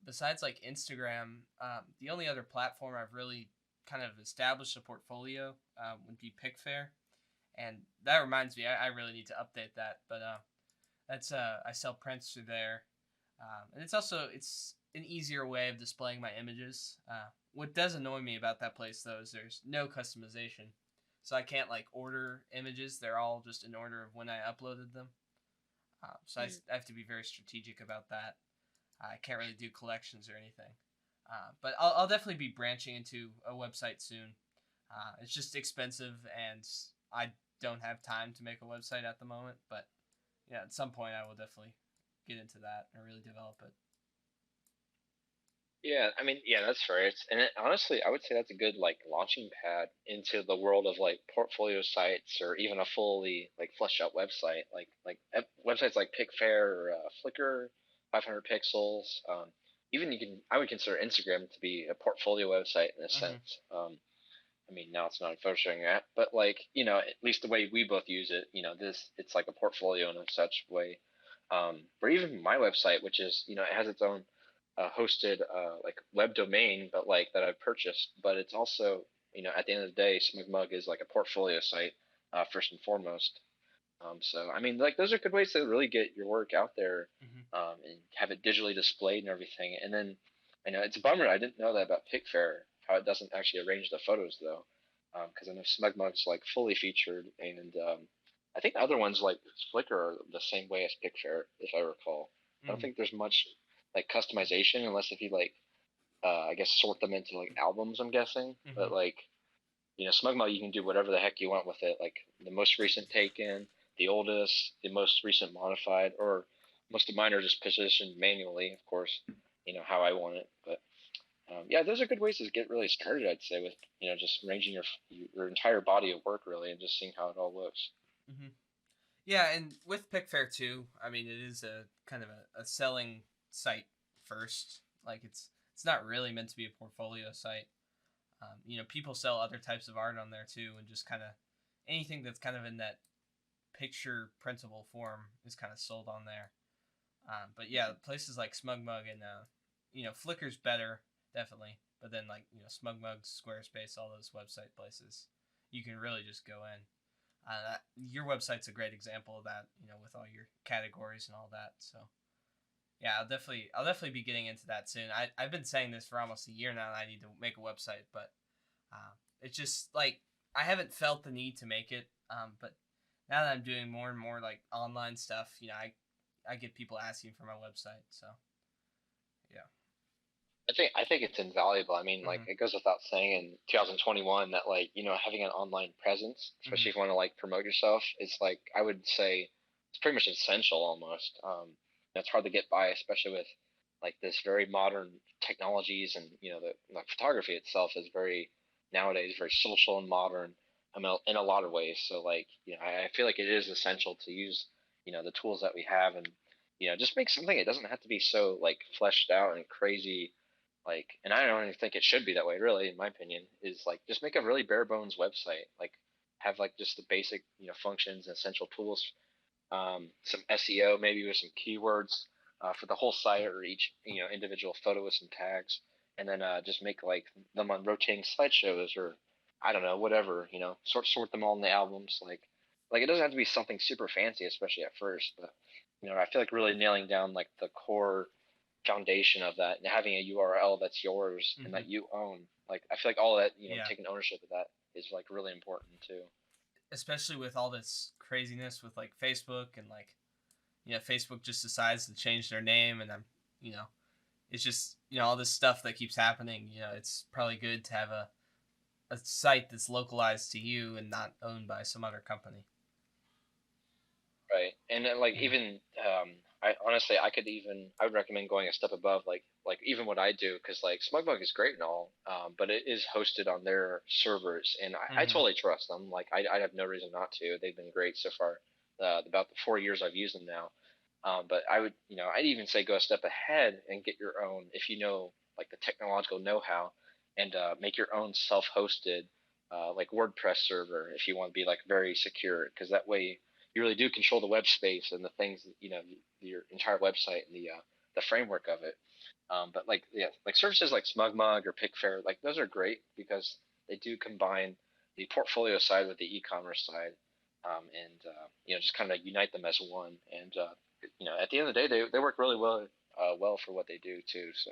besides like Instagram, the only other platform I've really kind of established a portfolio would be Pickfair, and that reminds me, I really need to update that. But that's I sell prints through there, and it's an easier way of displaying my images. What does annoy me about that place though is there's no customization, so I can't like order images. They're all just in order of when I uploaded them. I have to be very strategic about that. I can't really do collections or anything. But I'll definitely be branching into a website soon. It's just expensive, and I don't have time to make a website at the moment. But yeah, at some point I will definitely get into that and really develop it. Yeah, I mean, yeah, that's fair. Honestly, I would say that's a good like launching pad into the world of like portfolio sites or even a fully like fleshed out website, websites like Pickfair or Flickr, 500 pixels. Even I would consider Instagram to be a portfolio website in a Mm-hmm. sense. I mean, now it's not a photo sharing app, but like at least the way we both use it, it's like a portfolio in a such way. Or even my website, which is it has its own hosted like web domain, but like that I've purchased. But it's also at the end of the day, SmugMug is like a portfolio site first and foremost. So I mean, like those are good ways to really get your work out there Mm-hmm. and have it digitally displayed and everything. And then I know it's a bummer I didn't know that about Pickfair, how it doesn't actually arrange the photos though, because I know SmugMug's like fully featured, and I think the other ones like Flickr are the same way as Pickfair, if I recall. I don't Mm-hmm. think there's much like customization unless if you like I guess sort them into like albums. I'm guessing, Mm-hmm. but like SmugMug, you can do whatever the heck you want with it. Like the most recent taken, the oldest, the most recent modified, or most of mine are just positioned manually, of course, how I want it. But yeah, those are good ways to get really started. I'd say with just ranging your entire body of work really, and just seeing how it all looks. Mm-hmm. Yeah, and with Pickfair too, I mean, it is a kind of a selling site first. Like it's not really meant to be a portfolio site. People sell other types of art on there too, and just kind of anything that's kind of in that picture printable form is kind of sold on there. But yeah, places like SmugMug and Flickr's better definitely, but then like SmugMug, Squarespace, all those website places, you can really just go in. Your website's a great example of that, with all your categories and all that. So yeah, I'll definitely be getting into that soon. I've been saying this for almost a year now that I need to make a website, but it's just like I haven't felt the need to make it. But now that I'm doing more and more like online stuff, I get people asking for my website. So yeah. I think it's invaluable. I mean, like Mhm. it goes without saying in 2021 that like having an online presence, especially Mhm. if you want to like promote yourself, is like I would say it's pretty much essential almost. It's hard to get by, especially with like this very modern technologies, and the like photography itself is very nowadays very social and modern. I mean, in a lot of ways. So like I feel like it is essential to use the tools that we have, and just make something. It doesn't have to be so like fleshed out and crazy, like, and I don't even think it should be that way really, in my opinion, is like just make a really bare bones website, like have like just the basic functions and essential tools, some SEO maybe with some keywords for the whole site or each individual photo with some tags, and then just make like them on rotating slideshows, or I don't know, whatever, sort them all in the albums, like it doesn't have to be something super fancy, especially at first, but I feel like really nailing down like the core foundation of that and having a URL that's yours and Mhm. that you own. Like I feel like all that, Yeah. taking ownership of that is like really important too. Especially with all this craziness with like Facebook and like Facebook just decides to change their name, and you know it's just all this stuff that keeps happening. It's probably good to have a site that's localized to you and not owned by some other company. Right. And then, like Mhm. even I honestly I would recommend going a step above, like even what I do, because like SmugMug is great and all, but it is hosted on their servers, and I Mhm. totally trust them. Like I have no reason not to. They've been great so far. About the 4 years I've used them now. But I would, I'd even say go a step ahead and get your own if you know like the technological know-how, and make your own self-hosted like WordPress server if you want to be like very secure, because that way you really do control the web space and the things, your entire website and the framework of it. But like yeah, like services like SmugMug or PickFair, like those are great because they do combine the portfolio side with the e-commerce side, and just kind of unite them as one. And at the end of the day, they work really well for what they do too. So